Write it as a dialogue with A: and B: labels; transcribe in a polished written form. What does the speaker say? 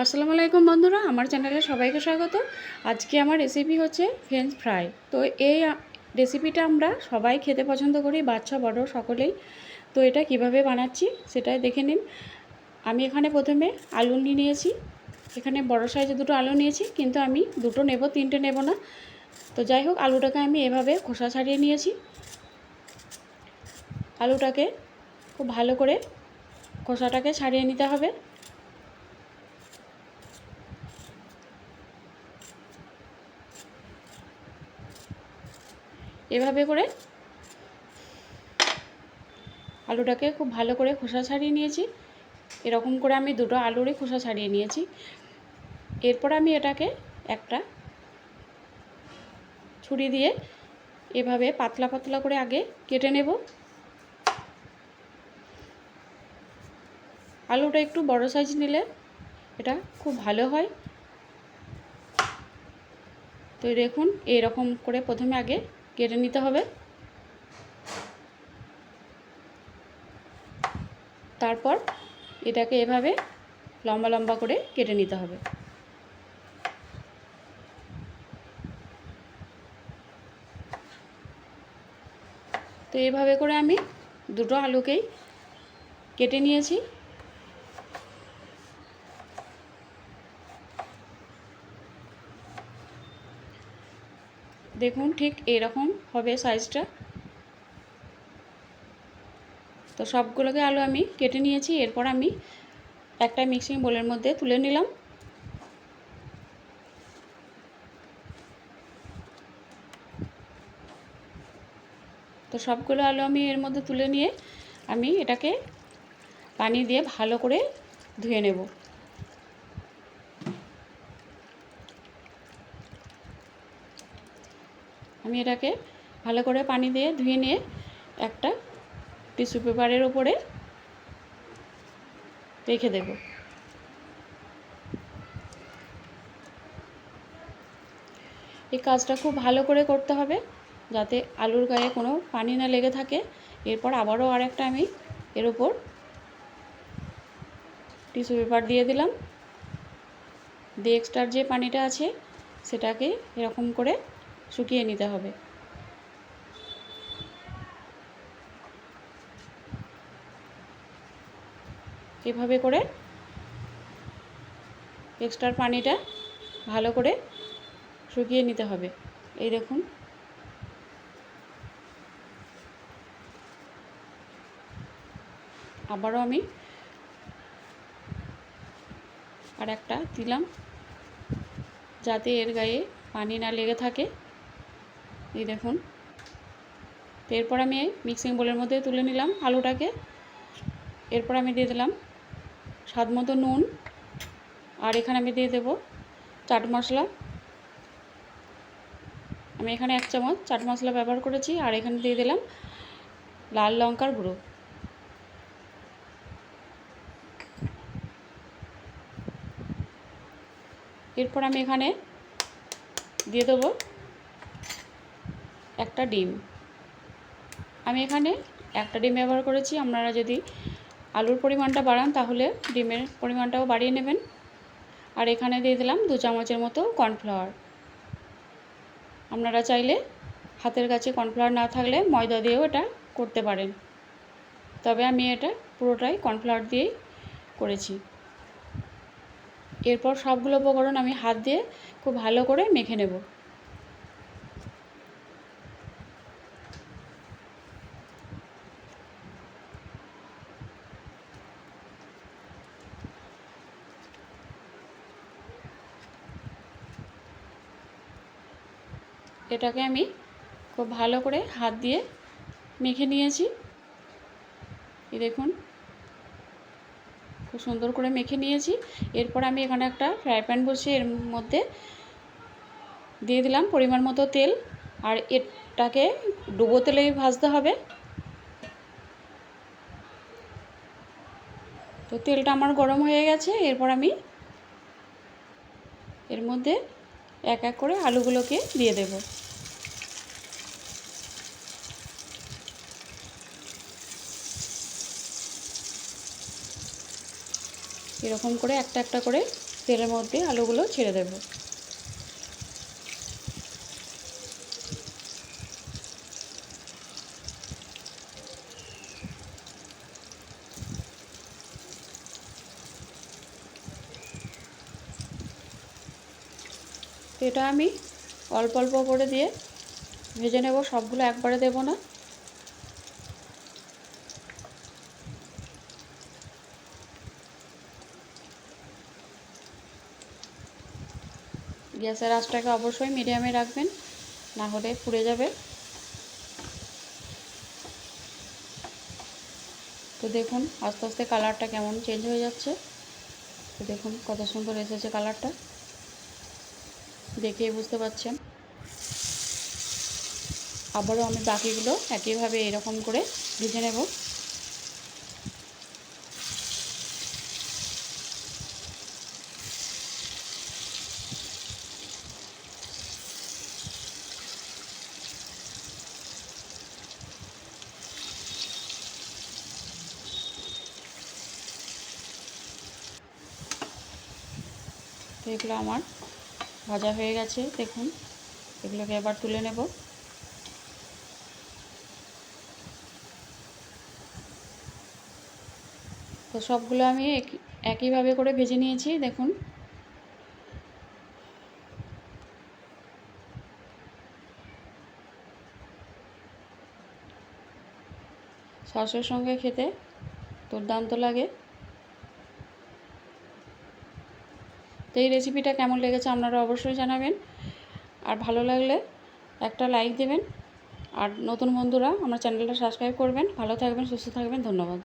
A: আসসালামু আলাইকুম বন্ধুরা, আমার চ্যানেলে সবাইকে স্বাগত। আজকে আমার রেসিপি হচ্ছে ফ্রেঞ্চ ফ্রাই। তো এই রেসিপিটা আমরা সবাই খেতে পছন্দ করি, বাচ্চা বড় সকলেই। তো এটা কিভাবে বানাচ্ছি সেটাই দেখে নিন। আমি এখানে প্রথমে আলু নিয়েছি। এখানে বড় সাইজে দুটো আলু নিয়েছি, কিন্তু আমি দুটো নেব, তিনটে নেব না। তো যাই হোক, আলুটাকে আমি এভাবে খোসা ছাড়িয়ে নিয়েছি। আলুটাকে খুব ভালো করে খোসাটাকে ছাড়িয়ে নিতে হবে। এভাবে করে আলুটাকে খুব ভালো করে খোসা ছাড়িয়ে নিয়েছি। এরকম করে আমি দুটো আলুরই খোসা ছাড়িয়ে নিয়েছি। এরপর আমি এটাকে একটা ছুরি দিয়ে এভাবে পাতলা পাতলা করে আগে কেটে নেব। আলুটা একটু বড় সাইজ নিলে এটা খুব ভালো হয়। তো দেখুন, এইরকম করে প্রথমে আগে কেটে নিতে হবে। তারপর এটাকে এভাবে লম্বা লম্বা করে কেটে নিতে হবে। তো এইভাবে করে আমি দুটো আলুকেই কেটে নিয়েছি। দেখুন, ঠিক এরকম হবে সাইজটা। তো সবগুলোকে আলু আমি কেটে নিয়েছি। এরপর আমি একটা মিক্সিং বোলের মধ্যে তুলে নিলাম। তো সবগুলো আলু আমি এর মধ্যে তুলে নিয়ে আমি এটাকে পানি দিয়ে ভালো করে ধুয়ে নেব। আমি এটাকে ভালো করে পানি দিয়ে ধুয়ে নিয়ে একটা টিস্যু পেপারের উপরে রেখে দেব। এই কাজটা খুব ভালো করে করতে হবে, যাতে আলুর গায়ে কোনো পানি না লেগে থাকে। এরপর আবারও আরেকটা আমি এর উপর টিস্যু পেপার দিয়ে দিলাম। দিয়ে এক্সট্রার যে পানিটা আছে সেটাকে এরকম করে শুকিয়ে নিতে হবে। এভাবে করে এক্সট্রার পানিটা ভালো করে শুকিয়ে নিতে হবে। এই দেখুন, আবারও আমি আর একটা দিলাম, যাতে এর গায়ে পানি না লেগে থাকে। এই দেখুন। তো এরপর আমি মিক্সিং বোলের মধ্যে তুলে নিলাম আলুটাকে। এরপর আমি দিয়ে দিলাম স্বাদ মতো নুন, আর এখানে আমি দিয়ে দেব চাট মশলা। আমি এখানে 1 চামচ চাট মশলা ব্যবহার করেছি। আর এখানে দিয়ে দিলাম লাল লঙ্কার গুঁড়ো। এরপর আমি এখানে দিয়ে দেবো একটা ডিম। আমি এখানে একটা ডিম ব্যবহার করেছি। আপনারা যদি আলুর পরিমাণটা বাড়ান তাহলে ডিমের পরিমাণটাও বাড়িয়ে নেবেন। আর এখানে দিয়ে দিলাম 2 চামচের মতো কর্নফ্লাওয়ার। আপনারা চাইলে হাতের কাছে কর্নফ্লাওয়ার না থাকলে ময়দা দিয়েও এটা করতে পারেন, তবে আমি এটা পুরোটাই কর্নফ্লাওয়ার দিয়েই করেছি। এরপর সবগুলো উপকরণ আমি হাত দিয়ে খুব ভালো করে মেখে নেব। এটাকে আমি খুব ভালো করে হাত দিয়ে মেখে নিয়েছি। এই দেখুন, খুব সুন্দর করে মেখে নিয়েছি। এরপর আমি এখানে একটা ফ্রাই প্যান বসিয়ে এর মধ্যে দিয়ে দিলাম পরিমাণ মতো তেল। আর এটাকে ডুবো তেলেই ভাজতে হবে। তো তেলটা আমার গরম হয়ে গেছে। এরপর আমি এর মধ্যে এক এক করে আলুগুলোকে দিয়ে দেব। এরকম করে একটা একটা করে তেলের মধ্যে আলুগুলো ছেড়ে দেব। তো এটা আমি অল্প অল্প করে দিয়ে ভেজে নেব, সবগুলো একবারে দেব না। গ্যাসের আঁচটাকে অবশ্যই মিডিয়ামে রাখবেন, না হলে পুড়ে যাবে। তো দেখুন আস্তে আস্তে কালারটা কেমন চেঞ্জ হয়ে যাচ্ছে। তো দেখুন কত সুন্দর এসেছে কালারটা, দেখেই বুঝতে পারছেন। আবারও আমি বাকিগুলো একইভাবে এরকম করে ভেজে নেব। তো এগুলো আমার ভাজা হয়ে গেছে, দেখুন এগুলোকে এবার তুলে নেব। তো সবগুলো আমি একইভাবে করে ভেজে নিয়েছি, দেখুন। সসের সঙ্গে খেতে দুর্দান্ত লাগে। তো এই রেসিপিটা কেমন লেগেছে আপনারা অবশ্যই জানাবেন, আর ভালো লাগলে একটা লাইক দেবেন, আর নতুন বন্ধুরা আমার চ্যানেলটা সাবস্ক্রাইব করবেন। ভালো থাকবেন, সুস্থ থাকবেন, ধন্যবাদ।